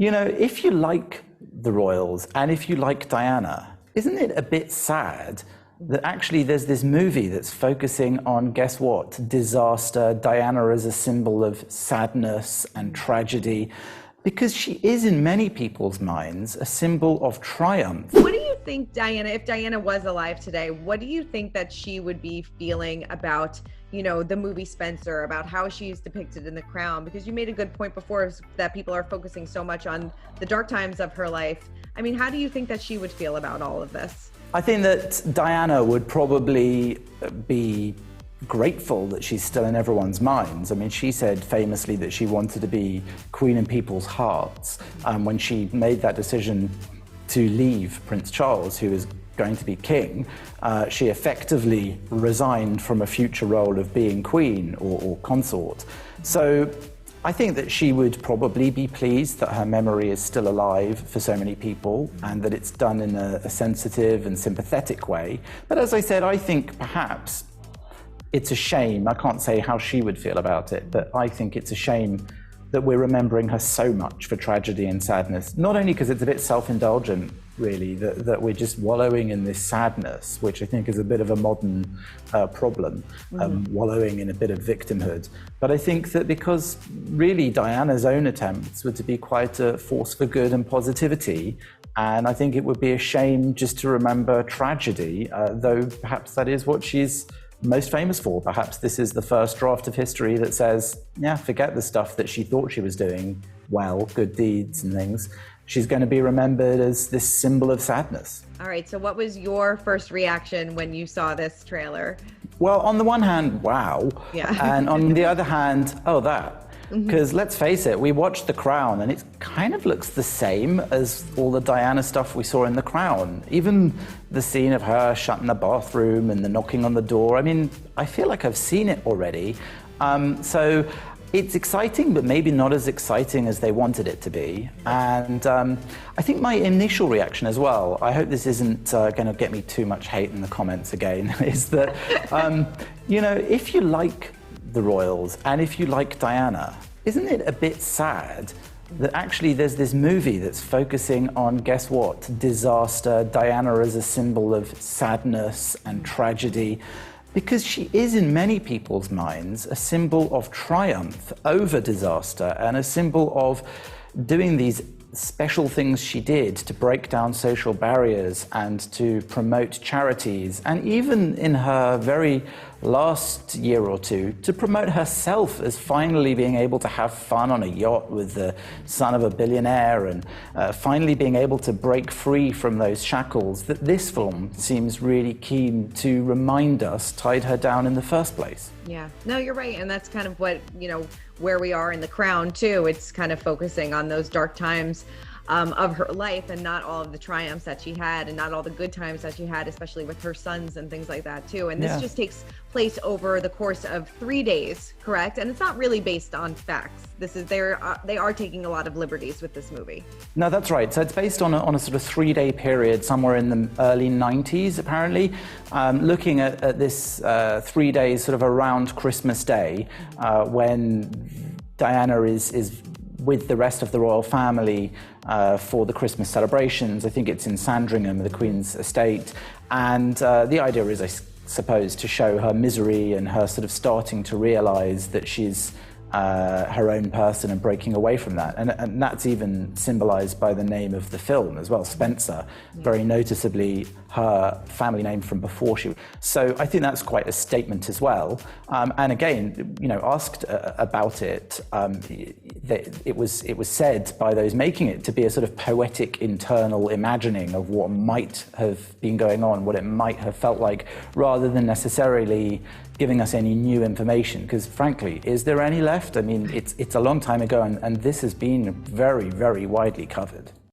You know, if you like the royals and if you like Diana, isn't it a bit sad that actually there's this movie that's focusing on, guess what, disaster, Diana as a symbol of sadness and tragedy, because she is in many people's minds a symbol of triumph. What do you think, Diana, if Diana was alive today, what do you think that she would be feeling about, you know, the movie Spencer, about how she's depicted in The Crown? Because you made a good point before that people are focusing so much on the dark times of her life. I mean, how do you think that she would feel about all of this? I think that Diana would probably be grateful that she's still in everyone's minds. I mean, she said famously that she wanted to be queen in people's hearts. When she made that decision to leave Prince Charles, who was going to be king, she effectively resigned from a future role of being queen or consort. So I think that she would probably be pleased that her memory is still alive for so many people and that it's done in a sensitive and sympathetic way. But as I said, I think perhaps it's a shame. I can't say how she would feel about it, but I think it's a shame that we're remembering her so much for tragedy and sadness. Not only because it's a bit self-indulgent, really, that we're just wallowing in this sadness, which I think is a bit of a modern problem, wallowing in a bit of victimhood. But I think that because really Diana's own attempts were to be quite a force for good and positivity, and I think it would be a shame just to remember tragedy, though perhaps that is what she's most famous for. Perhaps this is the first draft of history that says, yeah, forget the stuff that she thought she was doing well, good deeds and things. She's going to be remembered as this symbol of sadness. All right, so what was your first reaction when you saw this trailer? Well, on the one hand, wow. Yeah. And on the other hand, oh, that. Because let's face it, we watched The Crown and it kind of looks the same as all the Diana stuff we saw in The Crown. Even the scene of her shut in the bathroom and the knocking on the door. I mean, I feel like I've seen it already. So it's exciting, but maybe not as exciting as they wanted it to be. And I think my initial reaction as well, I hope this isn't going to get me too much hate in the comments again, is that, you know, if you like the royals and if you like Diana, isn't it a bit sad that actually there's this movie that's focusing on, guess what, disaster, Diana as a symbol of sadness and tragedy, because she is in many people's minds a symbol of triumph over disaster and a symbol of doing these special things she did to break down social barriers and to promote charities, and even in her very last year or two, to promote herself as finally being able to have fun on a yacht with the son of a billionaire and finally being able to break free from those shackles that this film seems really keen to remind us tied her down in the first place. Yeah, no, you're right. And that's kind of what, you know, where we are in The Crown too. It's kind of focusing on those dark times of her life and not all of the triumphs that she had and not all the good times that she had, especially with her sons and things like that too. And this just takes place over the course of 3 days, correct? And it's not really based on facts. This is they are taking a lot of liberties with this movie. No, that's right. So it's based on a sort of 3-day period somewhere in the early 90s, apparently, looking at this 3 days sort of around Christmas Day, when Diana is with the rest of the royal family for the Christmas celebrations. I think it's in Sandringham, the Queen's estate. And the idea is, I suppose, to show her misery and her sort of starting to realise that she's her own person and breaking away from that. And that's even symbolised by the name of the film as well, Spencer, very noticeably her family name from before she. So I think that's quite a statement as well. And again, you know, asked about it, it was said by those making it to be a sort of poetic internal imagining of what might have been going on, what it might have felt like, rather than necessarily giving us any new information. Because frankly, is there any left? I mean, it's a long time ago, and this has been very, very widely covered.